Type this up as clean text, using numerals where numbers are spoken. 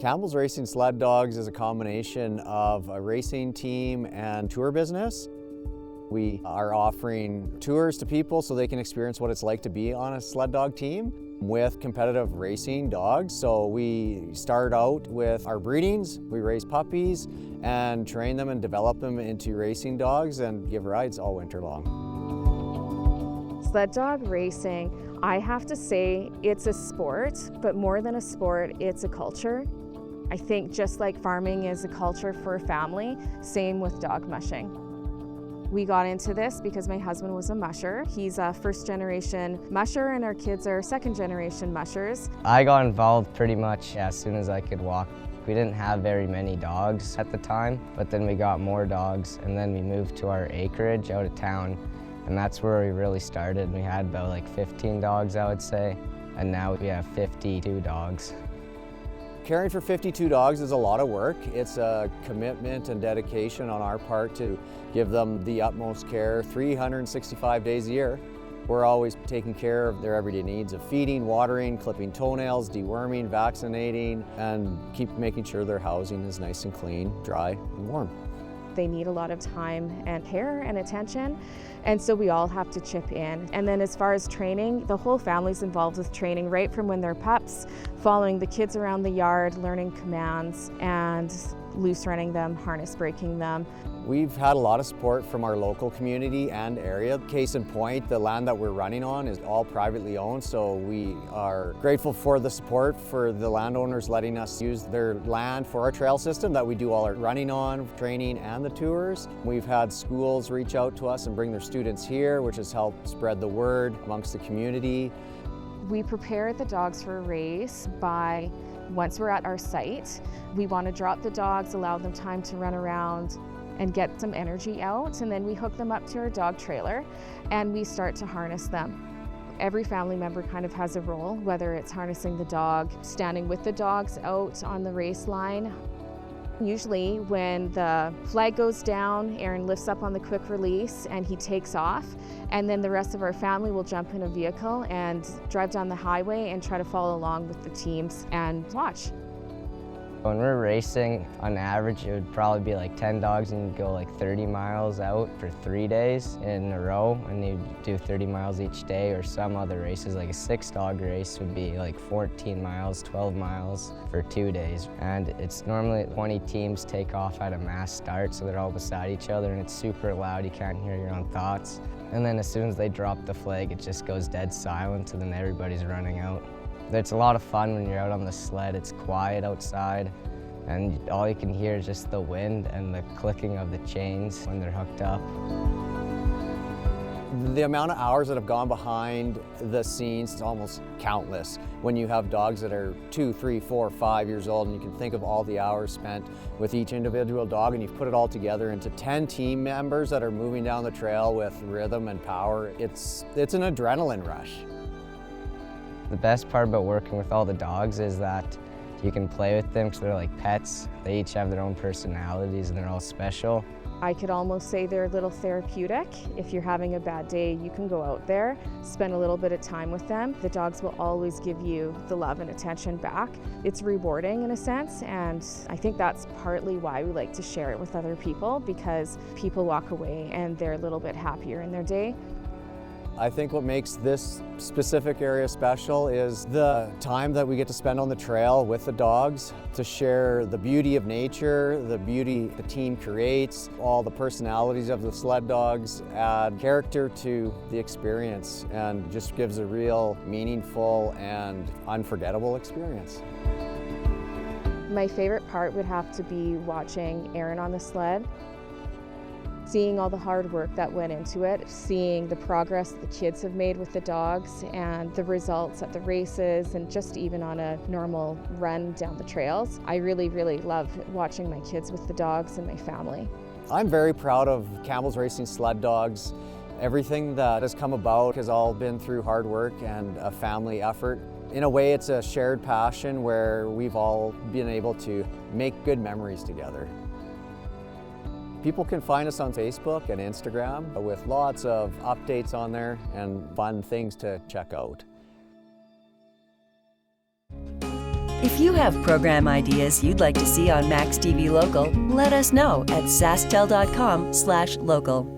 Campbell's Racing Sled Dogs is a combination of a racing team and tour business. We are offering tours to people so they can experience what it's like to be on a sled dog team with competitive racing dogs. So we start out with our breedings, we raise puppies and train them and develop them into racing dogs and give rides all winter long. Sled dog racing, I have to say it's a sport, but more than a sport, it's a culture. I think just like farming is a culture for a family, same with dog mushing. We got into this because my husband was a musher. He's a first-generation musher and our kids are second-generation mushers. I got involved pretty much as soon as I could walk. We didn't have very many dogs at the time, but then we got more dogs and then we moved to our acreage out of town, and that's where we really started. We had about like 15 dogs, I would say, and now we have 52 dogs. Caring for 52 dogs is a lot of work. It's a commitment and dedication on our part to give them the utmost care 365 days a year. We're always taking care of their everyday needs of feeding, watering, clipping toenails, deworming, vaccinating, and keep making sure their housing is nice and clean, dry, and warm. They need a lot of time and care and attention, and so we all have to chip in. And then as far as training, the whole family's involved with training right from when they're pups, following the kids around the yard, learning commands, and loose running them, harness breaking them. We've had a lot of support from our local community and area. Case in point, the land that we're running on is all privately owned, so we are grateful for the support for the landowners letting us use their land for our trail system that we do all our running on, training, and the tours. We've had schools reach out to us and bring their students here, which has helped spread the word amongst the community. We prepare the dogs for a race by, once we're at our site, we want to drop the dogs, allow them time to run around and get some energy out, and then we hook them up to our dog trailer and we start to harness them. Every family member kind of has a role, whether it's harnessing the dog, standing with the dogs out on the race line. Usually when the flag goes down, Aaron lifts up on the quick release and he takes off, and then the rest of our family will jump in a vehicle and drive down the highway and try to follow along with the teams and watch. When we're racing, on average, it would probably be like 10 dogs and you'd go like 30 miles out for 3 days in a row, and you'd do 30 miles each day, or some other races, like a 6-dog race would be like 14 miles, 12 miles for 2 days. And it's normally 20 teams take off at a mass start, so they're all beside each other and it's super loud, you can't hear your own thoughts. And then as soon as they drop the flag, it just goes dead silent, and then everybody's running out. It's a lot of fun when you're out on the sled. It's quiet outside, and all you can hear is just the wind and the clicking of the chains when they're hooked up. The amount of hours that have gone behind the scenes is almost countless. When you have dogs that are 2, 3, 4, 5 years old, and you can think of all the hours spent with each individual dog, and you've put it all together into 10 team members that are moving down the trail with rhythm and power, it's an adrenaline rush. The best part about working with all the dogs is that you can play with them because they're like pets. They each have their own personalities and they're all special. I could almost say they're a little therapeutic. If you're having a bad day, you can go out there, spend a little bit of time with them. The dogs will always give you the love and attention back. It's rewarding in a sense, and I think that's partly why we like to share it with other people, because people walk away and they're a little bit happier in their day. I think what makes this specific area special is the time that we get to spend on the trail with the dogs, to share the beauty of nature, the beauty the team creates. All the personalities of the sled dogs add character to the experience and just gives a real meaningful and unforgettable experience. My favorite part would have to be watching Aaron on the sled. Seeing all the hard work that went into it, seeing the progress the kids have made with the dogs and the results at the races and just even on a normal run down the trails. I really, really love watching my kids with the dogs and my family. I'm very proud of Campbell's Racing Sled Dogs. Everything that has come about has all been through hard work and a family effort. In a way, it's a shared passion where we've all been able to make good memories together. People can find us on Facebook and Instagram with lots of updates on there and fun things to check out. If you have program ideas you'd like to see on MaxTV Local, let us know at SaskTel.com/local.